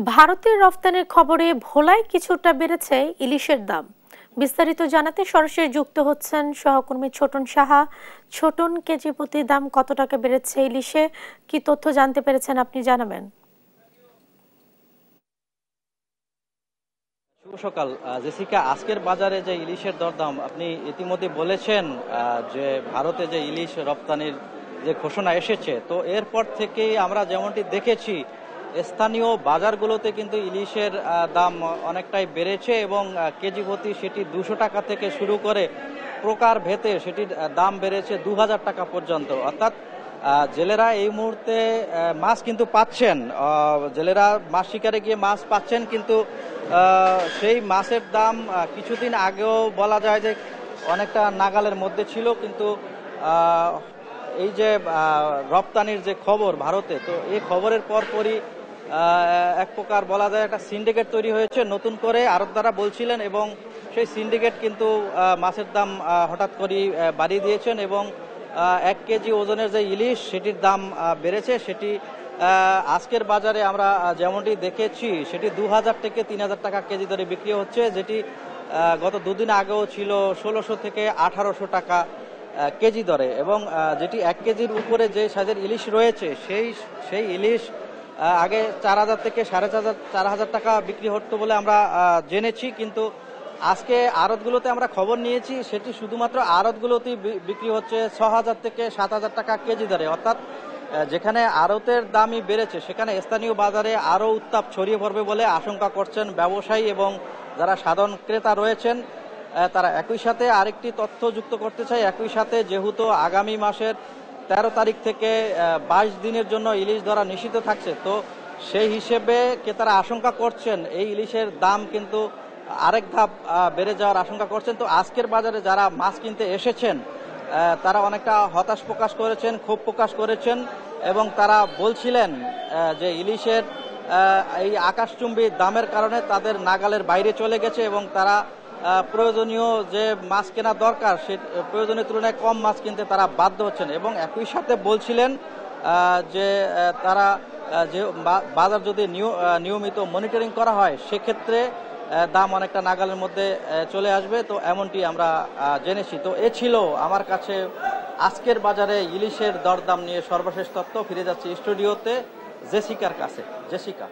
ভারতের রফতানির খবরে ভোলায় কিছুটা বেড়েছে ইলিশের দাম। বিস্তারিত জানাতে সরাসরি যুক্ত হচ্ছেন সহকর্মী ছোটন সাহা। ছোটন, কেজি প্রতি দাম কত টাকা বেড়েছে ইলিশে, কি তথ্য জানতে পেরেছেন আপনি জানাবেন? শুভ সকাল জেসিকা। আজকের বাজারে যে ইলিশের দরদাম আপনি ইতিমধ্যে বলেছেন, যে ভারতে যে ইলিশ রপ্তানির যে ঘোষণা এসেছে, তো এরপর থেকেই আমরা যেমনটি দেখেছি স্থানীয় বাজারগুলোতে কিন্তু ইলিশের দাম অনেকটাই বেড়েছে এবং কেজি প্রতি সেটি 200 টাকা থেকে শুরু করে প্রকার ভেদে সেটির দাম বেড়েছে 2000 টাকা পর্যন্ত। অর্থাৎ জেলেরা এই মুহূর্তে মাছ কিন্তু পাচ্ছেন, জেলেরা মাছ শিকারে গিয়ে মাছ পাচ্ছেন, কিন্তু সেই মাছের দাম কিছুদিন আগেও বলা যায় যে অনেকটা নাগালের মধ্যে ছিল, কিন্তু এই যে রপ্তানির যে খবর ভারতে, তো এই খবরের পরপরই এক প্রকার বলা যায় একটা সিন্ডিকেট তৈরি হয়েছে নতুন করে, আড়তদাররা বলছিলেন, এবং সেই সিন্ডিকেট কিন্তু মাছের দাম হঠাৎ করেই বাড়িয়ে দিয়েছেন এবং 1 কেজি ওজনের যে ইলিশ সেটির দাম বেড়েছে। সেটি আজকের বাজারে আমরা যেমনটি দেখেছি সেটি 2000 থেকে 3000 টাকা কেজি দরে বিক্রি হচ্ছে, যেটি গত দুদিন আগেও ছিল 1600 থেকে 1800 টাকা কেজি দরে, এবং যেটি 1 কেজির উপরে যে সাইজের ইলিশ রয়েছে সেই ইলিশ আগে 4000 থেকে 4500 টাকা বিক্রি হতো বলে আমরা জেনেছি, কিন্তু আজকে আড়তগুলোতে আমরা খবর নিয়েছি সেটি শুধুমাত্র আড়তগুলোতেই বিক্রি হচ্ছে 6000 থেকে 7000 টাকা কেজি দরে। অর্থাৎ যেখানে আড়তের দামই বেড়েছে সেখানে স্থানীয় বাজারে আরও উত্তাপ ছড়িয়ে পড়বে বলে আশঙ্কা করছেন ব্যবসায়ী এবং যারা সাধারণ ক্রেতা রয়েছেন তারা। একই সাথে আরেকটি তথ্য যুক্ত করতে চাই, একই সাথে যেহেতু আগামী মাসের 13 তারিখ থেকে 22 দিনের জন্য ইলিশ ধরা নিষিদ্ধ থাকছে, তো সেই হিসেবে ক্রেতারা আশঙ্কা করছেন এই ইলিশের দাম কিন্তু আরেক ধাপ বেড়ে যাওয়ার আশঙ্কা করছেন। তো আজকের বাজারে যারা মাছ কিনতে এসেছেন তারা অনেকটা হতাশ প্রকাশ করেছেন, ক্ষোভ প্রকাশ করেছেন, এবং তারা বলছিলেন যে ইলিশের এই আকাশচুম্বী দামের কারণে তাদের নাগালের বাইরে চলে গেছে এবং তারা প্রয়োজনীয় যে মাছ কেনা দরকার সে প্রয়োজনীয় তুলনায় কম মাছ কিনতে তারা বাধ্য হচ্ছেন, এবং একই সাথে বলছিলেন যে তারা যে বাজার যদি নিয়মিত মনিটরিং করা হয় সেক্ষেত্রে দাম অনেকটা নাগালের মধ্যে চলে আসবে। তো এমনটি আমরা জেনেছি। তো এ ছিল আমার কাছে আজকের বাজারে ইলিশের দরদাম নিয়ে সর্বশেষ তথ্য। ফিরে যাচ্ছি স্টুডিওতে জেসিকার কাছে। জেসিকা।